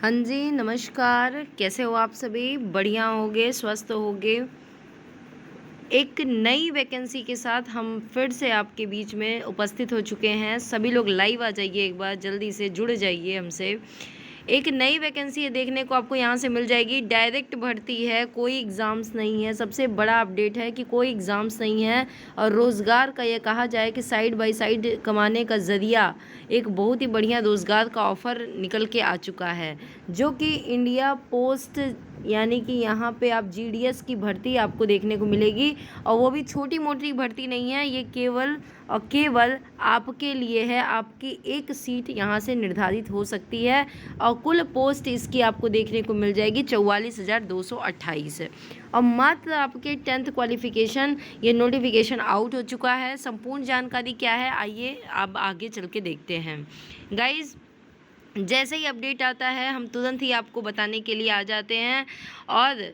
हाँ जी, नमस्कार। कैसे हो आप सभी? बढ़िया होंगे, स्वस्थ होंगे। एक नई वैकेंसी के साथ हम फिर से आपके बीच में उपस्थित हो चुके हैं। सभी लोग लाइव आ जाइए, एक बार जल्दी से जुड़ जाइए हमसे। एक नई वैकेंसी देखने को आपको यहाँ से मिल जाएगी। डायरेक्ट भर्ती है, कोई एग्ज़ाम्स नहीं है। सबसे बड़ा अपडेट है कि कोई एग्ज़ाम्स नहीं है और रोज़गार का ये कहा जाए कि साइड बाय साइड कमाने का ज़रिया एक बहुत ही बढ़िया रोज़गार का ऑफ़र निकल के आ चुका है, जो कि इंडिया पोस्ट यानी कि यहाँ पे आप जीडीएस की भर्ती आपको देखने को मिलेगी। और वो भी छोटी मोटी भर्ती नहीं है, ये केवल और केवल आपके लिए है। आपकी एक सीट यहाँ से निर्धारित हो सकती है और कुल पोस्ट इसकी आपको देखने को मिल जाएगी 44,228। और मात्र आपके 10th क्वालिफिकेशन ये नोटिफिकेशन आउट हो चुका है। संपूर्ण जानकारी क्या है, आइए अब आगे चल के देखते हैं गाइज़। जैसे ही अपडेट आता है हम तुरंत ही आपको बताने के लिए आ जाते हैं। और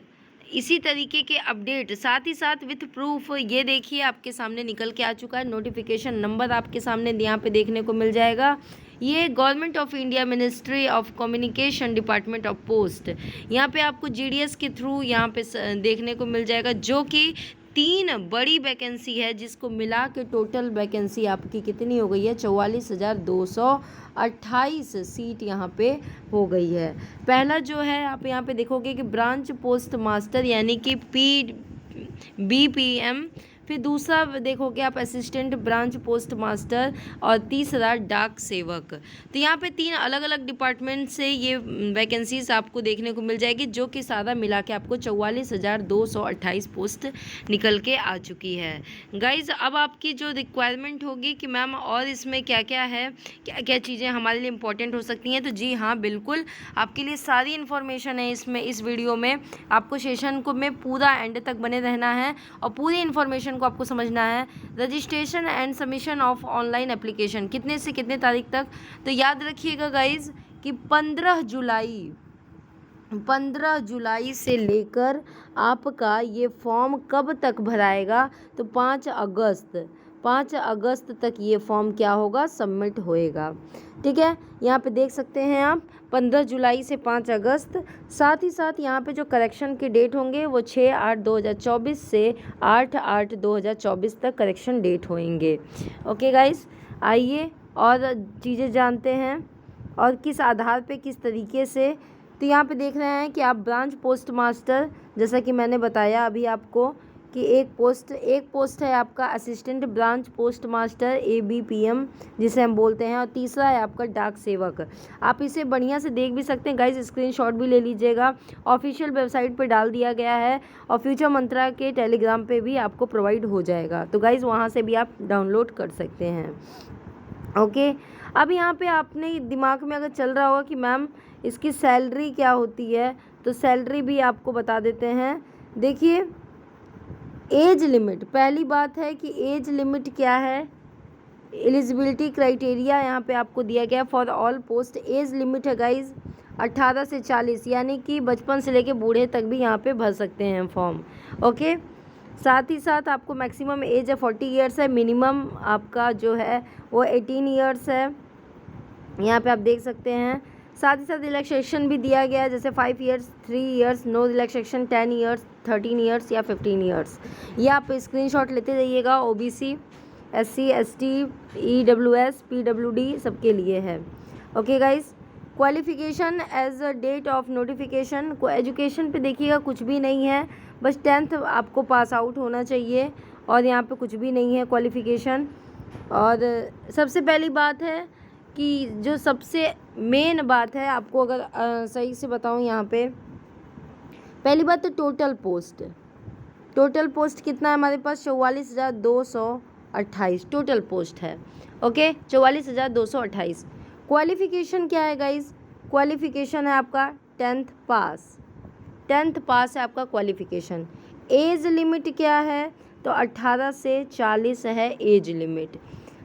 इसी तरीके के अपडेट साथ ही साथ विथ प्रूफ ये देखिए आपके सामने निकल के आ चुका है। नोटिफिकेशन नंबर आपके सामने यहाँ पे देखने को मिल जाएगा। ये government of India ministry of communication department of post, यहाँ पे आपको जीडीएस के थ्रू यहाँ पे देखने को मिल जाएगा, जो कि 3 बड़ी वैकेंसी है, जिसको मिला के टोटल वैकेंसी आपकी कितनी हो गई है? 44,228 सीट यहाँ पे हो गई है। पहला जो है आप यहाँ पे देखोगे कि ब्रांच पोस्ट मास्टर यानी कि BPM, फिर दूसरा देखोगे आप असिस्टेंट ब्रांच पोस्ट मास्टर, और तीसरा डाक सेवक। तो यहाँ पे 3 अलग अलग डिपार्टमेंट से ये वैकेंसीज आपको देखने को मिल जाएगी, जो कि सारा मिला के आपको 44,228 पोस्ट निकल के आ चुकी है गाइज। अब आपकी जो रिक्वायरमेंट होगी कि मैम और इसमें क्या क्या है, क्या क्या चीज़ें हमारे लिए इम्पोर्टेंट हो सकती हैं, तो जी हाँ, बिल्कुल आपके लिए सारी इन्फॉर्मेशन है इसमें, इस वीडियो में। आपको सेशन को में पूरा एंड तक बने रहना है और पूरी इन्फॉर्मेशन को आपको समझना है। Registration and submission of online application कितने से कितने तारीख तक, तो याद रखिएगा गाइज कि 15 जुलाई से लेकर आपका ये फॉर्म कब तक भराएगा, तो 5 अगस्त तक ये फॉर्म क्या होगा? सबमिट होएगा। ठीक है, यहाँ पे देख सकते हैं आप 15 जुलाई से 5 अगस्त। साथ ही साथ यहाँ पे जो करेक्शन के डेट होंगे वो 6/8/2024 से 8/8/2024 तक करेक्शन डेट होंगे। ओके गाइस, आइए और चीज़ें जानते हैं और किस आधार पे किस तरीके से। तो यहाँ पे देख रहे हैं कि आप ब्रांच पोस्ट मास्टर, जैसा कि मैंने बताया अभी आपको कि एक पोस्ट है आपका assistant branch post master ABPM, जिसे हम बोलते हैं, और तीसरा है आपका डाक सेवक। आप इसे बढ़िया से देख भी सकते हैं गाइज, स्क्रीनशॉट भी ले लीजिएगा। ऑफिशियल वेबसाइट पर डाल दिया गया है और फ्यूचर मंत्रा के टेलीग्राम पे भी आपको प्रोवाइड हो जाएगा, तो गाइज वहाँ से भी आप डाउनलोड कर सकते हैं। ओके, अब यहाँ पे आपने दिमाग में अगर चल रहा होगा कि मैम इसकी सैलरी क्या होती है, तो सैलरी भी आपको बता देते हैं। देखिए, एज लिमिट, पहली बात है कि एज लिमिट क्या है। एलिजिबिलिटी क्राइटेरिया यहाँ पे आपको दिया गया for all post. Age limit है गाइज 18 से 40, यानी कि बचपन से लेके बूढ़े तक भी यहाँ पे भर सकते हैं फॉर्म। ओके, साथ ही साथ आपको मैक्सिमम एज है 40 ईयर्स है, मिनिमम आपका जो है वो 18 ईयर्स है, यहाँ पे आप देख सकते हैं। साथ ही साथ रिलैक्सेशन भी दिया गया है, जैसे 5 years, 3 years, no relaxation, 10 years, 13 years या 15 ईयर्स। ये आप स्क्रीनशॉट लेते रहिएगा। OBC, SC, ST, EWS, PWD सबके लिए है। Okay guys, qualification as a date of notification को एजुकेशन पे देखिएगा कुछ भी नहीं है, बस 10th आपको पास आउट होना चाहिए और यहाँ पे कुछ भी नहीं है क्वालिफिकेशन। और सबसे पहली बात है कि जो सबसे मेन बात है, आपको अगर सही से बताऊँ यहाँ पे, पहली बात तो टोटल पोस्ट कितना है हमारे पास? 44,228 टोटल पोस्ट है। ओके, 44,228। क्वालिफिकेशन क्या है गाइज? क्वालिफिकेशन है आपका 10th पास है आपका क्वालिफिकेशन। एज लिमिट क्या है? तो 18 से 40 है एज लिमिट।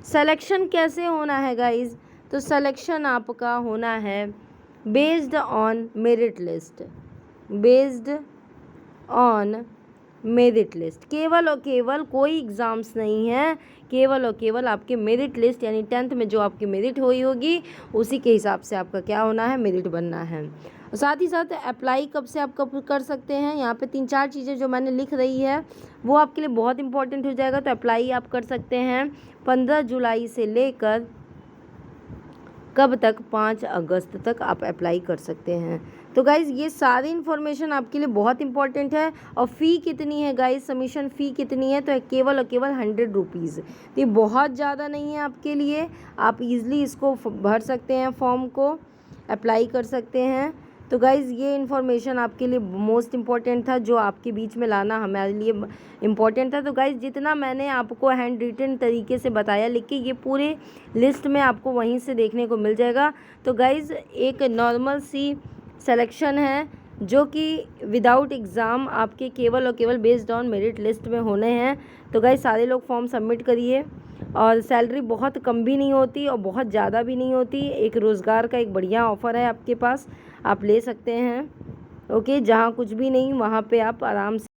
सिलेक्शन कैसे होना है गाइज? तो सिलेक्शन आपका होना है based on merit list, based on merit list, केवल और केवल, कोई एग्ज़ाम्स नहीं है, केवल और केवल आपके मेरिट लिस्ट यानी 10th में जो आपकी मेरिट हुई होगी उसी के हिसाब से आपका क्या होना है, मेरिट बनना है। और साथ ही साथ अप्लाई कब से आप कब कर सकते हैं, यहाँ पे 3-4 चीज़ें जो मैंने लिख रही है वो आपके लिए बहुत इंपॉर्टेंट हो जाएगा। तो अप्लाई आप कर सकते हैं 15 जुलाई से लेकर कब तक, 5 अगस्त तक आप अप्लाई कर सकते हैं। तो गाइज़ ये सारी इन्फॉर्मेशन आपके लिए बहुत इंपॉर्टेंट है। और फ़ी कितनी है गाइज़, सबमिशन फ़ी कितनी है, तो केवल और केवल 100 रुपीज़। तो ये बहुत ज़्यादा नहीं है आपके लिए, आप ईज़िली इसको भर सकते हैं, फॉर्म को अप्लाई कर सकते हैं। तो गाइज़ ये इन्फॉर्मेशन आपके लिए मोस्ट इम्पॉर्टेंट था, जो आपके बीच में लाना हमारे लिए इम्पॉर्टेंट था। तो गाइज़ जितना मैंने आपको हैंड रिटन तरीके से बताया लिख के, ये पूरे लिस्ट में आपको वहीं से देखने को मिल जाएगा। तो गाइज़ एक नॉर्मल सी सिलेक्शन है जो कि विदाउट एग्ज़ाम आपके केवल और केवल बेस्ड ऑन मेरिट लिस्ट में होने हैं। तो गाइज़ सारे लोग फॉर्म सबमिट करिए। और सैलरी बहुत कम भी नहीं होती और बहुत ज़्यादा भी नहीं होती, एक रोज़गार का एक बढ़िया ऑफ़र है आपके पास, आप ले सकते हैं। ओके, जहाँ कुछ भी नहीं वहाँ पे आप आराम से